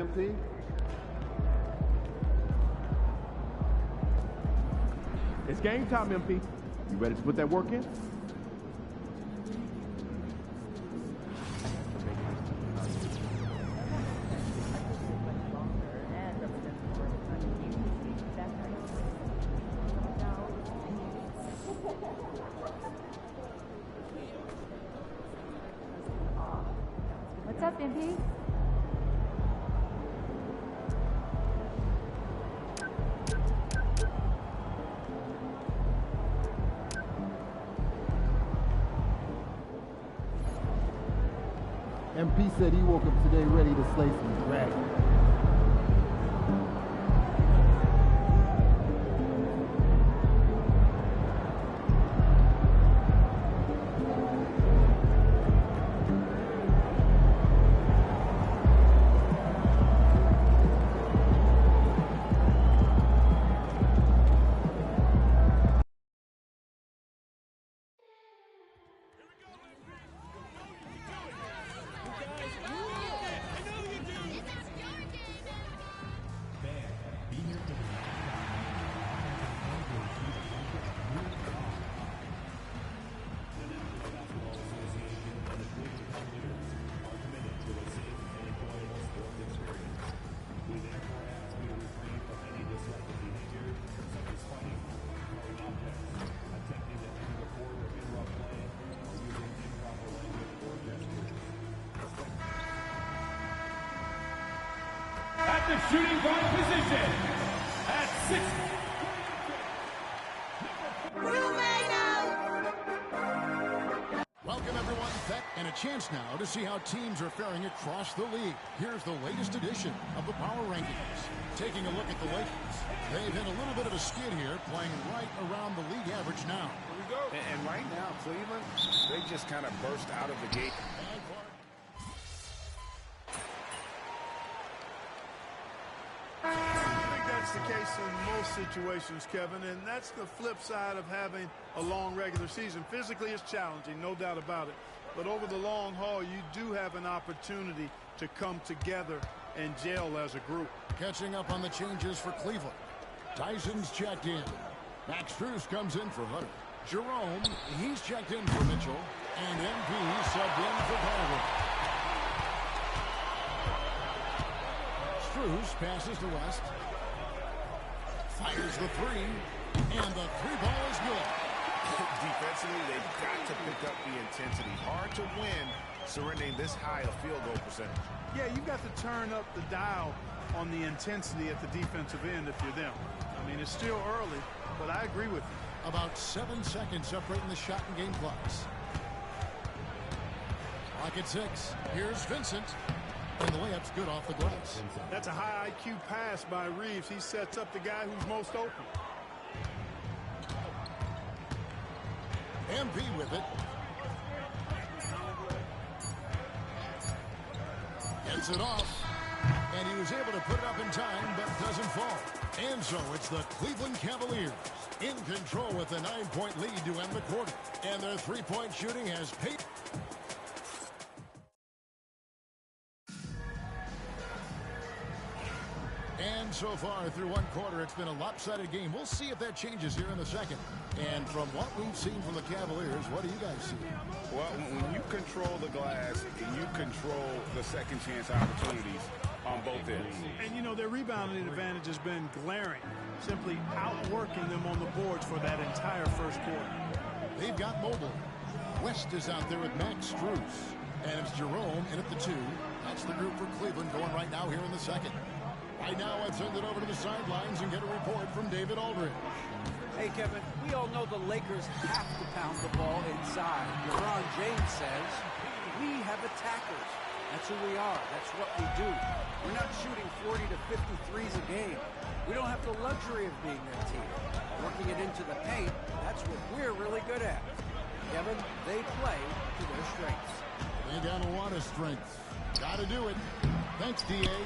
MP? It's game time, MP. You ready to put that work in? What's up, MP? MP said he woke up today ready to slay some dragons. At the shooting guard position, at 6. Welcome everyone, and a chance now to see how teams are faring across the league. Here's the latest edition of the Power Rankings. Taking a look at the Lakers. They've hit a little bit of a skid here, playing right around the league average now. Here we go. And right now, Cleveland, they just kind of burst out of the gate. That's the case in most situations, Kevin, and that's the flip side of having a long regular season. Physically, it's challenging, no doubt about it. But over the long haul, you do have an opportunity to come together and gel as a group. Catching up on the changes for Cleveland. Tyson's checked in. Max Strus comes in for Hunter. Jerome, he's checked in for Mitchell. And MP subbed in for Baldwin. Strus passes to West. Fires the three, and the three ball is good. Defensively, they've got to pick up the intensity. Hard to win surrendering this high a field goal percentage. Yeah, you've got to turn up the dial on the intensity at the defensive end if you're them. I mean, it's still early, but I agree with you. About 7 seconds separating the shot and game clocks. Clock at 6. Here's Vincent. And the layup's good off the glass. That's a high IQ pass by Reeves. He sets up the guy who's most open. MP with it. Gets it off. And he was able to put it up in time, but doesn't fall. And so it's the Cleveland Cavaliers in control with a 9-point lead to end the quarter. And their three-point shooting has paid. And so far through one quarter, it's been a lopsided game. We'll see if that changes here in the second. And from what we've seen from the Cavaliers, what do you guys see? Well, when you control the glass, you control the second chance opportunities on both ends. And, you know, their rebounding advantage has been glaring, simply outworking them on the boards for that entire first quarter. They've got mobile. West is out there with Max Strus. And it's Jerome in at the 2. That's the group for Cleveland going right now here in the second. Right now, I've sent it over to the sidelines and get a report from David Aldridge. Hey, Kevin, we all know the Lakers have to pound the ball inside. LeBron James says, we have attackers. That's who we are. That's what we do. We're not shooting 40 to 50 threes a game. We don't have the luxury of being that team. Working it into the paint, that's what we're really good at. Kevin, they play to their strengths. They got a lot of strength. Got to do it. Thanks, D.A.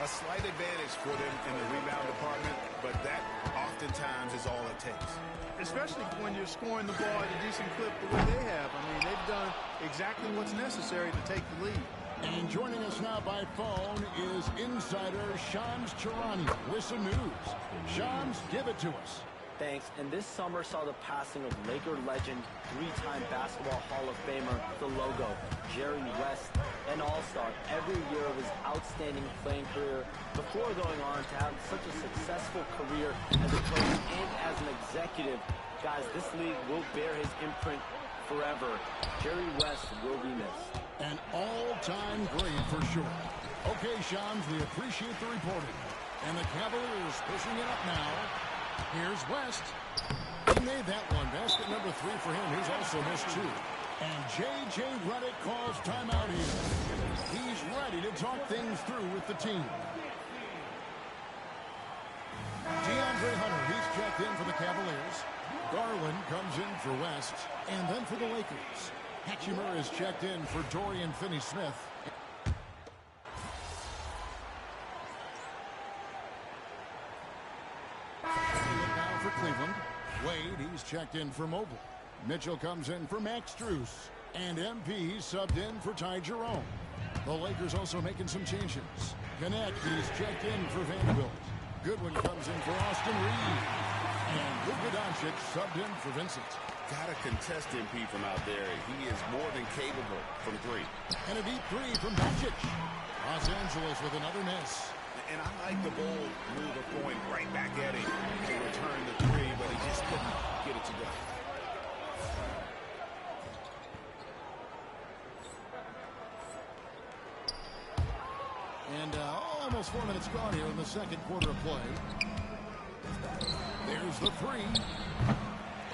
A slight advantage for them in the rebound department, but that oftentimes is all it takes. Especially when you're scoring the ball at a decent clip the way they have. I mean, they've done exactly what's necessary to take the lead. And joining us now by phone is insider Shams Charania with some news. Shams, give it to us. Thanks. And this summer saw the passing of Laker legend, three-time Basketball Hall of Famer, the logo, Jerry West, an all-star every year of his outstanding playing career before going on to have such a successful career as a coach and as an executive. Guys, this league will bear his imprint forever. Jerry West will be missed. An all-time great for sure. Okay, Shams, we appreciate the reporting. And the Cavaliers pushing it up now. Here's West. He made that one. Basket number 3 for him. He's also missed 2. And J.J. Redick calls timeout here. He's ready to talk things through with the team. DeAndre Hunter, he's checked in for the Cavaliers. Garland comes in for West. And then for the Lakers, Hachimura is checked in for Dorian Finney-Smith. Now for Cleveland, Wade, he's checked in for Mobile. Mitchell comes in for Max Strus. And MP subbed in for Ty Jerome. The Lakers also making some changes. Connect, he's checked in for Vanderbilt. Goodwin comes in for Austin Reed. And Luka Doncic subbed in for Vincent. Got to contest MP from out there. He is more than capable from 3. And a deep 3 from Doncic. Los Angeles with another miss. And I like the bold move of going right back at him to return the 3, but he just couldn't get it to go. And almost 4 minutes gone here in the second quarter of play. There's the 3.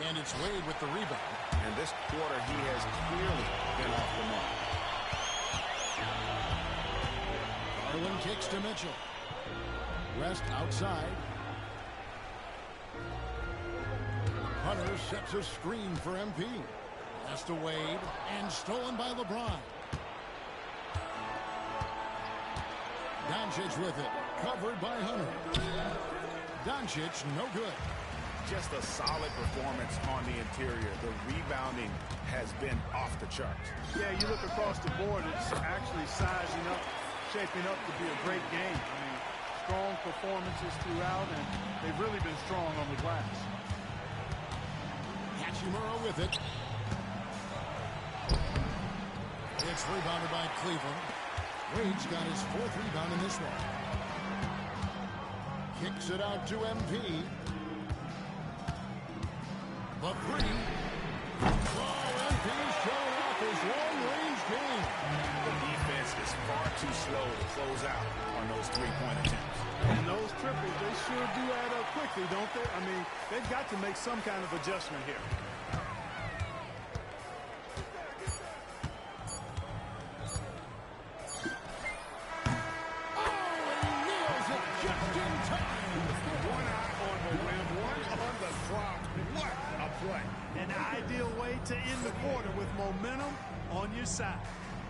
And it's Wade with the rebound. And this quarter, he has clearly been off the mark. Garland kicks to Mitchell. West outside. Hunter sets a screen for MP. Pass to Wade. And stolen by LeBron. Doncic with it. Covered by Hunter. Doncic, no good. Just a solid performance on the interior. The rebounding has been off the charts. Yeah, you look across the board, it's actually sizing up, shaping up to be a great game. I mean, strong performances throughout, and they've really been strong on the glass. Hachimura with it. It's rebounded by Cleveland. Wade's got his 4th rebound in this one. Kicks it out to MP. The 3. Oh, MP's showing off his long-range game. The defense is far too slow to close out on those 3-point attempts. And those triples, they sure do add up quickly, don't they? I mean, they've got to make some kind of adjustment here. An ideal way to end the quarter with momentum on your side.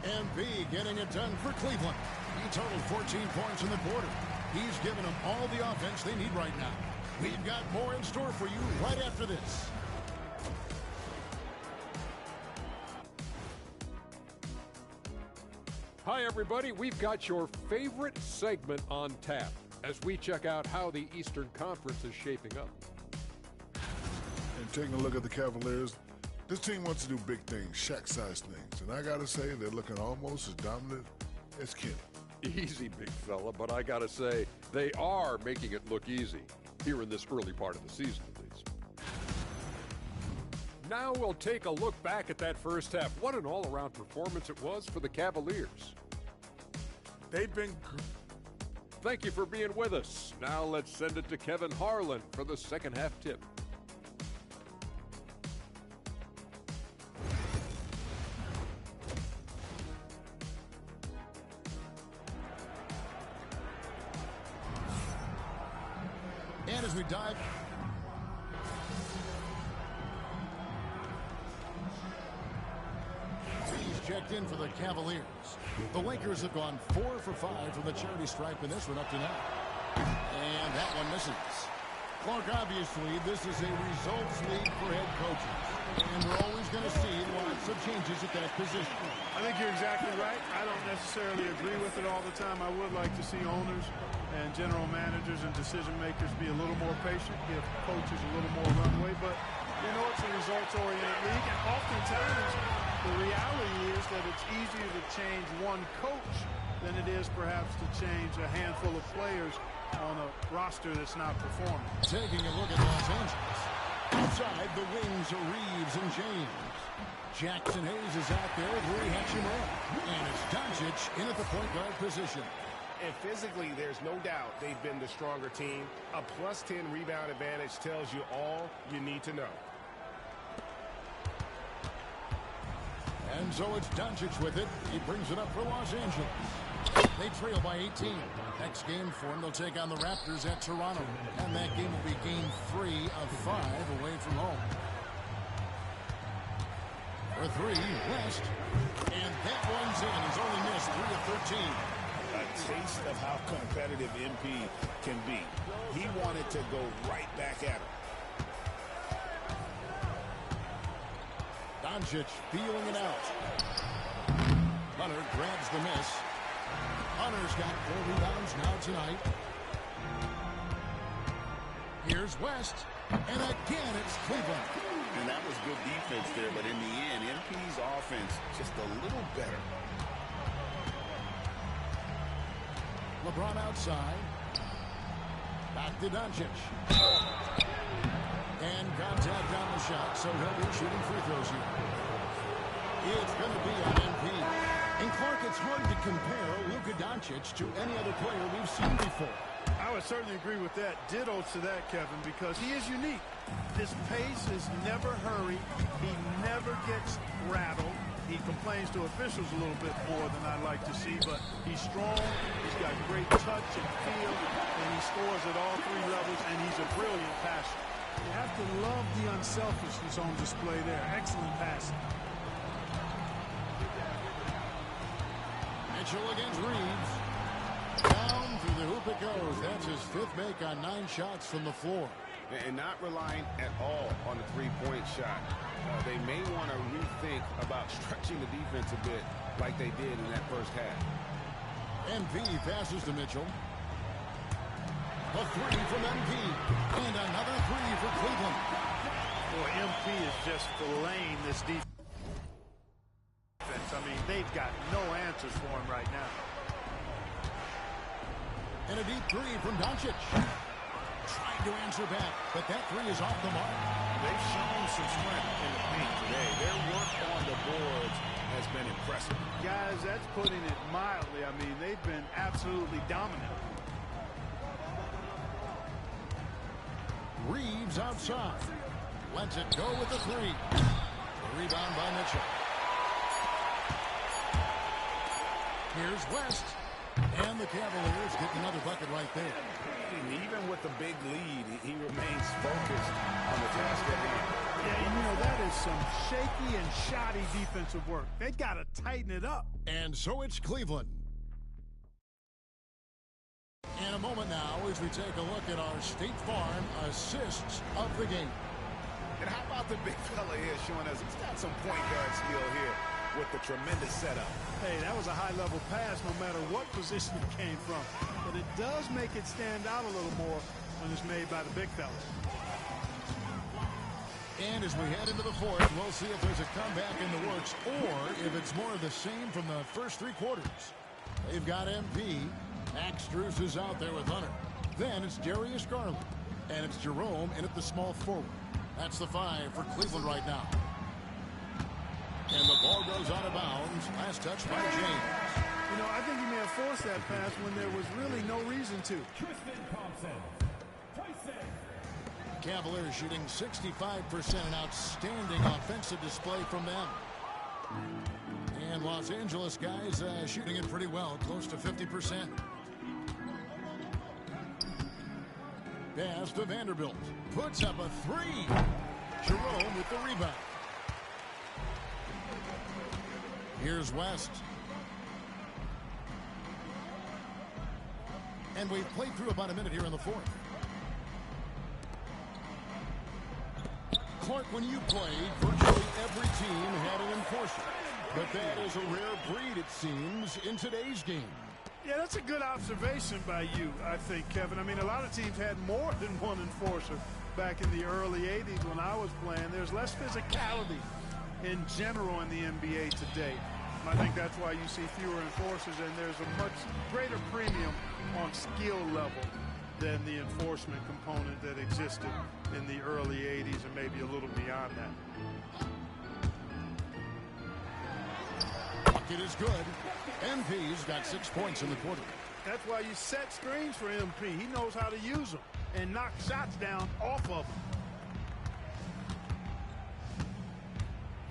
MP getting it done for Cleveland. He totaled 14 points in the quarter. He's given them all the offense they need right now. We've got more in store for you right after this. Hi, everybody. We've got your favorite segment on tap as we check out how the Eastern Conference is shaping up. And taking a look at the Cavaliers, this team wants to do big things, Shaq-sized things. And I got to say, they're looking almost as dominant as Kenny. Easy, big fella, but I got to say, they are making it look easy here in this early part of the season, at least. Now we'll take a look back at that first half. What an all-around performance it was for the Cavaliers. They've been... Thank you for being with us. Now let's send it to Kevin Harlan for the second half tip. And as we dive... He's checked in for the Cavaliers. The Lakers have gone 4 for 5 from the charity stripe in this one up to now. And that one misses. Clark, obviously, this is a results league for head coaches. And we're always going to see lots of changes at that position. I think you're exactly right. I don't necessarily agree with it all the time. I would like to see owners and general managers and decision makers be a little more patient, give coaches a little more runway. But, you know, it's a results-oriented league. And oftentimes, the reality is that it's easier to change one coach than it is perhaps to change a handful of players on a roster that's not performing. Taking a look at Los Angeles. Outside, the wings are Reeves and James. Jackson Hayes is out there with Rui Hachimura. And it's Doncic in at the point guard position. And physically, there's no doubt they've been the stronger team. A +10 rebound advantage tells you all you need to know. And so it's Doncic with it. He brings it up for Los Angeles. They trail by 18. Next game for them, they'll take on the Raptors at Toronto. And that game will be game 3 of 5 away from home. For 3, West. And that one's in. He's only missed 3 of 13. A taste of how competitive MP can be. He wanted to go right back at him. Doncic feeling it out. Hunter grabs the miss. Hunter's got 4 rebounds now tonight. Here's West. And again, it's Cleveland. And that was good defense there, but in the end, MP's offense just a little better. LeBron outside. Back to Doncic. And contact on the shot, so he'll be shooting free throws here. It's going to be on MP. And Clark, it's hard to compare Luka Doncic to any other player we've seen before. I would certainly agree with that. Ditto to that, Kevin, because he is unique. His pace is never hurried. He never gets rattled. He complains to officials a little bit more than I'd like to see, but he's strong. He's got great touch and feel, and he scores at all 3 levels, and he's a brilliant passer. You have to love the unselfishness on display there. Excellent passing. Mitchell against Reeves. Down through the hoop it goes. That's his 5th make on 9 shots from the floor. And not relying at all on the three-point shot. They may want to rethink about stretching the defense a bit like they did in that first half. MP passes to Mitchell. A 3 from MP. And another 3 for Cleveland. Boy, MP is just filleting this defense. I mean, they've got no answers for him right now. And a deep 3 from Doncic. Trying to answer back, but that 3 is off the mark. They've shown some strength in the paint today. Their work on the boards has been impressive. Guys, that's putting it mildly. I mean, they've been absolutely dominant. Reeves outside. Lets it go with the 3. The rebound by Mitchell. Here's West. And the Cavaliers get another bucket right there. And even with the big lead, he remains focused on the task at hand. Yeah, and you know, that is some shaky and shoddy defensive work. They got to tighten it up. And so it's Cleveland. And a moment now as we take a look at our State Farm assists of the game. And how about the big fella here showing us he's got some point guard skill here with the tremendous setup. Hey, that was a high-level pass no matter what position it came from. But it does make it stand out a little more when it's made by the big fella. And as we head into the 4th, we'll see if there's a comeback in the works or if it's more of the same from the first 3 quarters. They've got MP. Max Strus is out there with Hunter. Then it's Darius Garland. And it's Jerome in at the small forward. That's the 5 for Cleveland right now. And the ball goes out of bounds. Last touch by James. You know, I think he may have forced that pass when there was really no reason to. Tristan Thompson. Cavaliers shooting 65%, an outstanding offensive display from them. And Los Angeles guys shooting it pretty well, close to 50%. Pass to Vanderbilt. Puts up a 3. Jerome with the rebound. Here's West. And we've played through about a minute here in the 4th. Clark, when you played, virtually every team had an enforcer. But that is a rare breed, it seems, in today's game. Yeah, that's a good observation by you, I think, Kevin. I mean, a lot of teams had more than one enforcer back in the early 80s when I was playing. There's less physicality in general in the NBA today. I think that's why you see fewer enforcers, and there's a much greater premium on skill level than the enforcement component that existed in the early 80s and maybe a little beyond that. Bucket is good. MP's got 6 points in the quarter. That's why you set screens for MP. He knows how to use them and knock shots down off of them.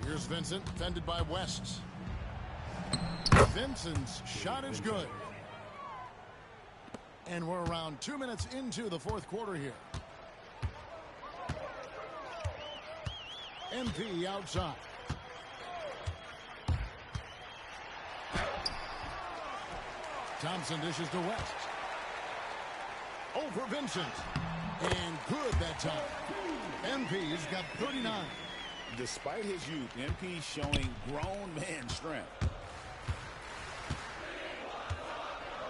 Here's Vincent, defended by West. Vincent's shot is good. And we're around 2 minutes into the fourth quarter here. MP outside. Thompson dishes to West. Over Vincent. And good that time. MP's got 39. Despite his youth, MP's showing grown man strength.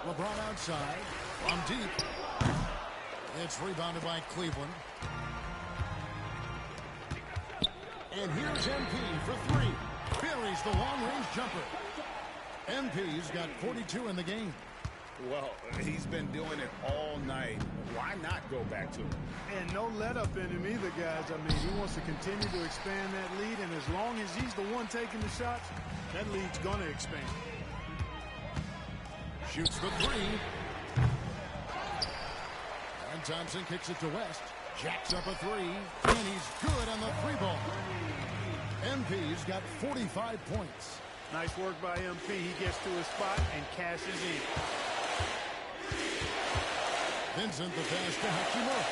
LeBron outside. From deep. It's rebounded by Cleveland. And here's MP for three. Buries the long-range jumper. MP's got 42 in the game. Well, he's been doing it all night. Why not go back to it? And no let-up in him either, guys. I mean, he wants to continue to expand that lead, and as long as he's the one taking the shots, that lead's going to expand. Shoots the three. And Thompson kicks it to West. Jacks up a three. And he's good on the three ball. MP's got 45 points. Nice work by MP. He gets to his spot and cashes in. Vincent the pass to Hachimura.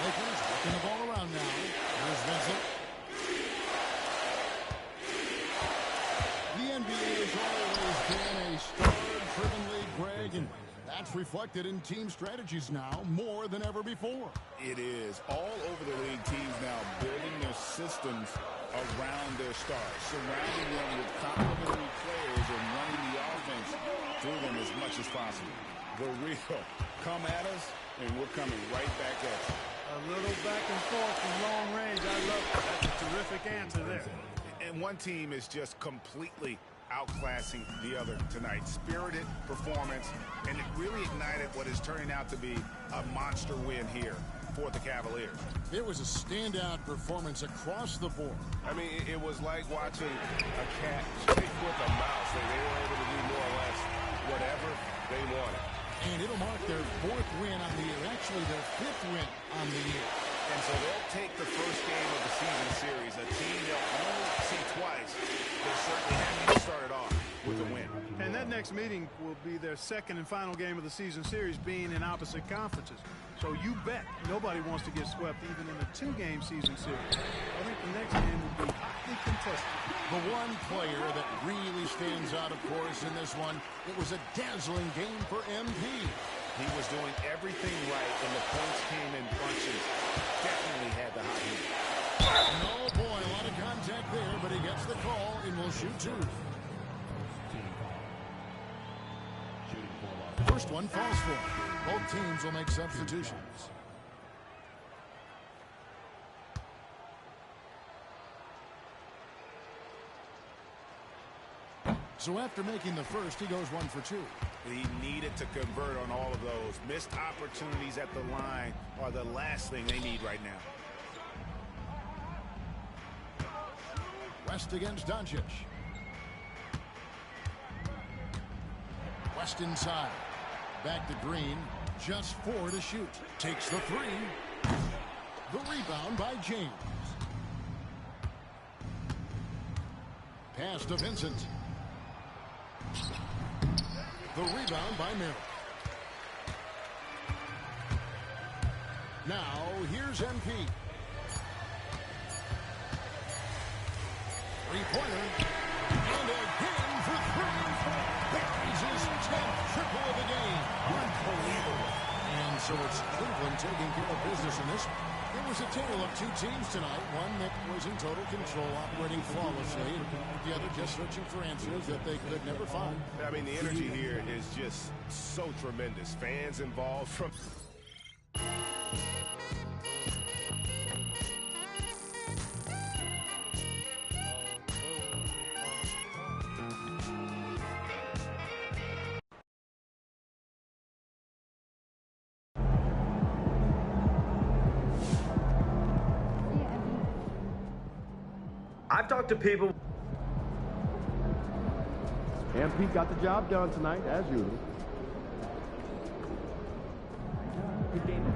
Lakers working the ball around now. Here's Vincent. The NBA has always been a star-driven league, Greg, and that's reflected in team strategies now more than ever before. It is. All over the league, teams now building their systems around their stars, surrounding them with complementary players and running the offense through them as much as possible. The real come at us, and we're coming right back at you. A little back and forth from long range. I love it. That's a terrific answer there. And one team is just completely outclassing the other tonight. Spirited performance, and it really ignited what is turning out to be a monster win here for the Cavaliers. It was a standout performance across the board. I mean, it was like watching a cat stick with a mouse. They were able to do more or less whatever they wanted. And it'll mark their fourth win on the year, actually their fifth win on the year. And so they'll take the first game of the season series, a team they'll only see twice. They're certainly happy to start it off with a win. And that next meeting will be their second and final game of the season series, being in opposite conferences. So you bet nobody wants to get swept even in a two-game season series. I think the next game will be hotly contested. The one player that really stands out, of course, in this one, it was a dazzling game for MP. He was doing everything right, and the points came in bunches. Definitely had the hot heat. Oh, boy, a lot of contact there, but he gets the call and will shoot two. First one falls for him. Both teams will make substitutions. So after making the first, he goes 1 for 2. He needed to convert on all of those. Missed opportunities at the line are the last thing they need right now. West against Doncic. West inside. Back to Green. Just 4 to shoot. Takes the 3. The rebound by James. Pass to Vincent. The rebound by Merrill. Now, here's MP. Three-pointer. And again for 3. Buries his 10th triple of the game. Unbelievable. And so it's Cleveland taking care of business in this one. It was a tale of two teams tonight. One that was in total control, operating flawlessly, and the other just searching for answers that they could never find. I mean, the energy here is just so tremendous. Fans involved from... I've talked to people. MP got the job done tonight, as usual. Good game.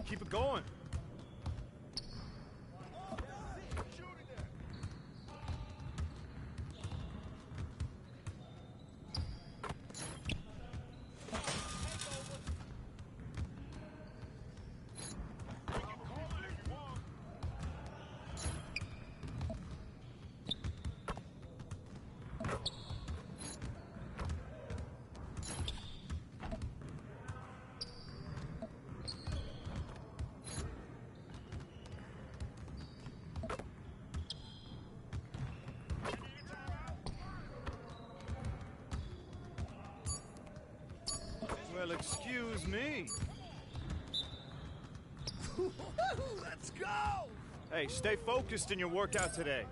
Keep it going. Well, excuse me. Let's go! Hey, stay focused in your workout today.